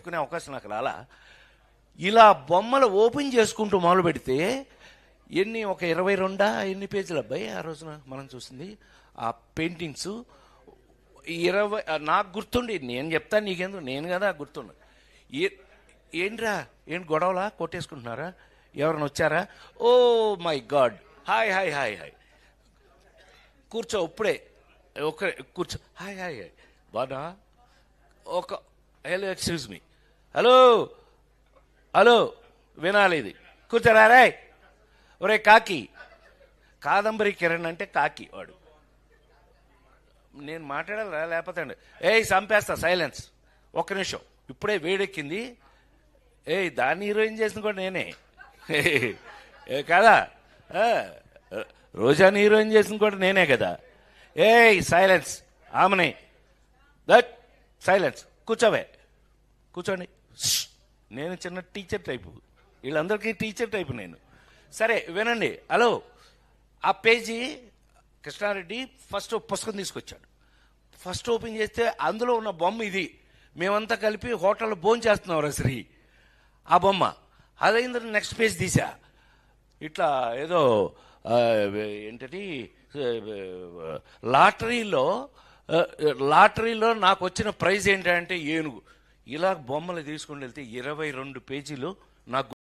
పెట్టుకునే అవకాశం నాకు రాలా. ఇలా బొమ్మలు ఓపెన్ చేసుకుంటూ మొదలు పెడితే ఒక 22 ఎన్ని పేజీలు అబ్బాయి ఆ రోజున మనం చూసింది ఆ పెయింటింగ్స్ 20. నాకు గుర్తుండి నేను చెప్తాను నీకెందుకు, నేను కదా గుర్తుండు. ఏంటి గొడవలా కొట్టేసుకుంటున్నారా, ఎవరైనా వచ్చారా? Oh my God, hi hi hi hi, కూర్చో ఇప్పుడే కూర్చో, హాయ్ హాయ్ హాయ్ బాగా hello excuse me, hello hello వినాలి ఇది, కూర్చోరా రే. ఒరే కాకి, కాదంబరి కిరణ్ అంటే కాకి వాడు. నేను మాట్లాడాలా లేకపోతే చంపేస్తా, సైలెన్స్, ఒక్క నిమిషం, ఇప్పుడే వేడెక్కింది. దాన్ని హీరోయిన్ చేసిన కూడా నేనే కదా, రోజాని హీరోయిన్ చేసిన కూడా నేనే కదా. సైలెన్స్, ఆమెనే దట్ సైలెన్స్, కూర్చోవే, కూర్చోండి. నేను చిన్న టీచర్ టైపు, వీళ్ళందరికీ టీచర్ టైపు నేను. సరే వినండి. హలో, ఆ పేజీ కృష్ణారెడ్డి ఫస్ట్ పుస్తకం తీసుకొచ్చాడు. ఫస్ట్ ఓపెన్ చేస్తే అందులో ఉన్న బొమ్మ ఇది. మేమంతా కలిపి హోటల్లో భోజనం చేస్తున్నాం శ్రీ, ఆ బొమ్మ. అదైంది. నెక్స్ట్ పేజ్ తీసా, ఇట్లా ఏదో ఏంటది లాటరీలో నాకు వచ్చిన ప్రైజ్ ఏంటంటే ఏనుగు. ఇలా బొమ్మలు తీసుకుని వెళ్తే 22 పేజీలు నాకు